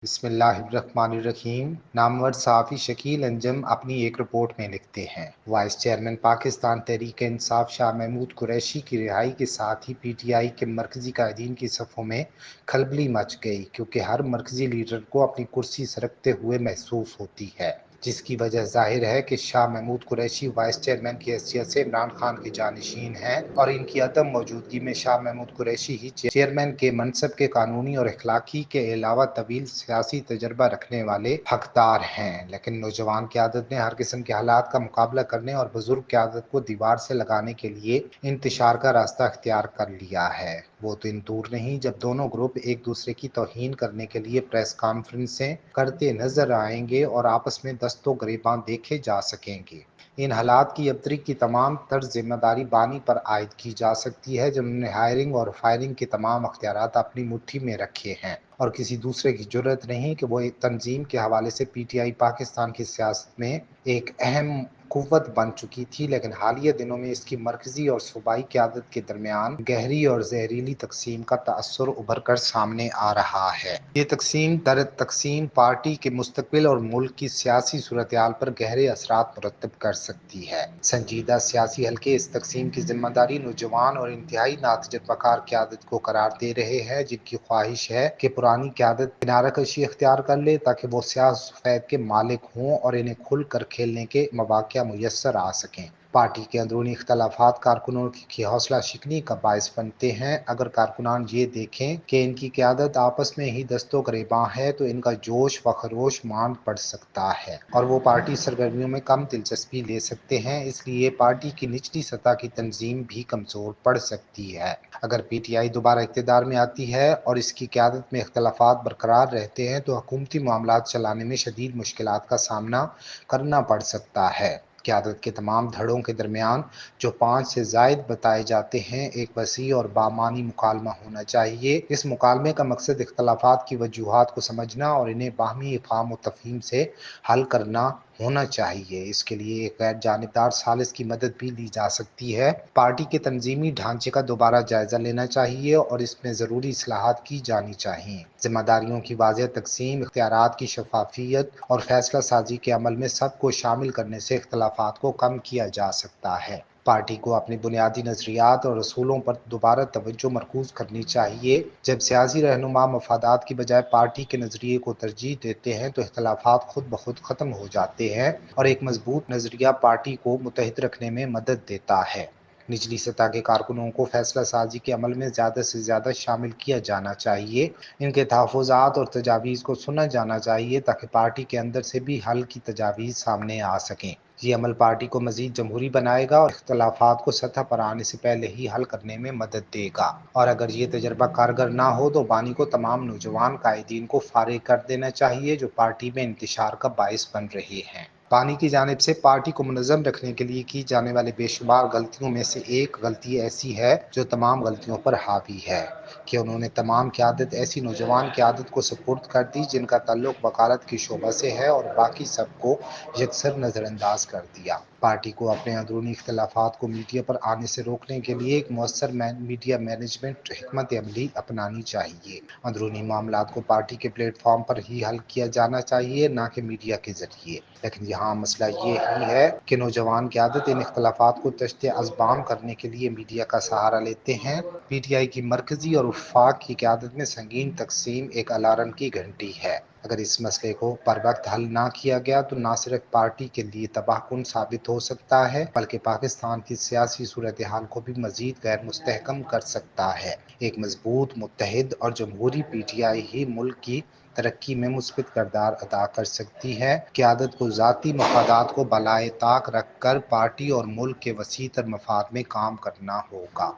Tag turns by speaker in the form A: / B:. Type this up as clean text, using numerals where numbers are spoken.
A: बिस्मिल्लाहिर्रहमानिर्रहीम। नामवर सहाफ़ी शकील अंजम अपनी एक रिपोर्ट में लिखते हैं, वाइस चेयरमैन पाकिस्तान तहरीक इंसाफ शाह महमूद कुरैशी की रिहाई के साथ ही PTI के मरकजी कायदीन की सफ़ों में खलबली मच गई, क्योंकि हर मरकजी लीडर को अपनी कुर्सी सरकते हुए महसूस होती है, जिसकी वजह जाहिर है कि शाह महमूद कुरैशी वाइस चेयरमैन की हैसियत से इमरान खान के जानशीन हैं और इनकी अदम मौजूदगी में शाह महमूद कुरैशी ही चेयरमैन के मनसब के कानूनी और अखलाकी के अलावा तवील सियासी तजर्बा रखने वाले हकदार हैं। लेकिन नौजवान क़यादत ने हर किस्म के हालात का मुकाबला करने और बुजुर्ग क़यादत को दीवार से लगाने के लिए इंतशार का रास्ता अख्तियार कर लिया है। वो दिन दूर नहीं जब दोनों ग्रुप एक दूसरे की तौहीन करने के लिए प्रेस कॉन्फ्रेंसें करते नजर आएंगे और आपस में दस्तों गिरेबां देखे जा सकेंगे। इन हालात की अबतरी की तमाम तर जिम्मेदारी बानी पर आयद की जा सकती है, जिन्होंने हायरिंग और फायरिंग के तमाम अख्तियारात अपनी मुट्ठी में रखे हैं और किसी दूसरे की जरूरत नहीं कि वो एक तंजीम के हवाले से PTI पाकिस्तान की सियासत में एक अहम कुव्वत बन चुकी थी, लेकिन हालिया दिनों में इसकी मरकजी और सूबाई क़यादत के दरमियान गहरी और जहरीली तकसीम का तअस्सुर उभर कर सामने आ रहा है। ये तकसीम दर तकसीम पार्टी के मुस्तकबिल और मुल्क की सियासी सूरत हाल पर गहरे असरात मुरतब कर सकती है। संजीदा सियासी हल्के इस तकसीम की जिम्मेदारी नौजवान और इंतहाई नातजुर्बाकार क़यादत को करार दे रहे हैं, जिनकी ख्वाहिश है कि पुरानी क़यादत किनारकशी इख्तियार कर ले ताकि वो सियाह सफेद के मालिक हों और इन्हें खुल कर खेलने के मौक़े मुयस्सर आ सकें। पार्टी के अंदरूनी इख्तलाफात कारकुनों की हौसला शिकनी का बायस बनते हैं। अगर कारकुनान ये देखें कि इनकी क़यादत आपस में ही दस्तों गिरेबां है तो इनका जोश व खरोश मांद पड़ सकता है और वो पार्टी सरगर्मियों में कम दिलचस्पी ले सकते हैं। इसलिए पार्टी की निचली सतह की तंजीम भी कमजोर पड़ सकती है। अगर PTI दोबारा इक़्तिदार में आती है और इसकी क़यादत में इख्तलाफात बरकरार रहते हैं तो हुकूमती मामलात चलाने में शदीद मुश्किलात का सामना करना पड़ सकता है। क़यादत के तमाम धड़ों के दरमियान जो 5 से ज़ायद बताए जाते हैं, एक वसी और बामानी मुकालमा होना चाहिए। इस मुकालमे का मकसद इख्तलाफात की वजूहात को समझना और इन्हें बाहमी इफ़हाम व तफ़हीम से हल करना होना चाहिए। इसके लिए एक गैर जानिबदार सालिस की मदद भी ली जा सकती है। पार्टी के तंजीमी ढांचे का दोबारा जायजा लेना चाहिए और इसमें ज़रूरी इस्लाहात की जानी चाहिए। जिम्मेदारियों की वाज़ेह तकसीम, इख्तियारात की शफाफियत और फैसला साजी के अमल में सबको शामिल करने से इख्तलाफात को कम किया जा सकता है। पार्टी को अपनी बुनियादी नजरियात और असूलों पर दोबारा तवज्जो मरकूज करनी चाहिए। जब सियासी रहनुमा मफादात की बजाय पार्टी के नजरिए को तरजीह देते हैं तो इख्तलाफात खुद ब खुद खत्म हो जाते हैं और एक मजबूत नजरिया पार्टी को मुत्तहिद रखने में मदद देता है। निचली सतह के कारकुनों को फैसला साजी के अमल में ज़्यादा से ज़्यादा शामिल किया जाना चाहिए। इनके तहफ़्फ़ुज़ात और तजावीज़ को सुना जाना चाहिए ताकि पार्टी के अंदर से भी हल की तजावीज़ सामने आ सकें। ये अमल पार्टी को मज़ीद जमहूरी बनाएगा और इख्तलाफात को सतह पर आने से पहले ही हल करने में मदद देगा। और अगर ये तजर्बा कारगर ना हो तो बानी को तमाम नौजवान कायदीन को फारिग कर देना चाहिए जो पार्टी में इंतशार का बायस बन रहे हैं। बानी की जानिब से पार्टी को मुनज़्ज़म रखने के लिए की जाने वाली बेशुमार गलतियों में से एक गलती ऐसी है जो तमाम गलतियों पर हावी है कि उन्होंने तमाम क़यादत ऐसी नौजवान क़यादत को सुपुर्द कर दी जिनका ताल्लुक वकालत की शोबा से है और बाकी सबको यकसर नज़रअंदाज कर दिया। पार्टी को अपने अंदरूनी इख्तलाफात को मीडिया पर आने से रोकने के लिए एक मौसर मीडिया मैनेजमेंट हिकमत अमली अपनानी चाहिए। अंदरूनी मामलात को पार्टी के प्लेटफॉर्म पर ही हल किया जाना चाहिए, ना कि मीडिया के जरिए। लेकिन यहाँ मसला ये ही है कि नौजवान क़यादत इन इख्तलाफात को तश्ते अज़बाम करने के लिए मीडिया का सहारा लेते हैं। PTI की मरकजी और वफाक की क़यादत में संगीन तकसीम एक अलार्म की घंटी है। अगर इस मसले को पर वक्त हल ना किया गया तो ना सिर्फ पार्टी के लिए तबाहकुन साबित हो सकता है बल्कि पाकिस्तान की सियासी सूरत हाल को भी मजीद गैर मुस्तहकम कर सकता है। एक मजबूत, मुत्तहिद और जमहूरी PTI ही मुल्क की तरक्की में मुस्बित किरदार अदा कर सकती है। क़यादत को ज़ाती मफादात को बलाए ताक रख कर पार्टी और मुल्क के वसी तर मफाद में काम करना होगा।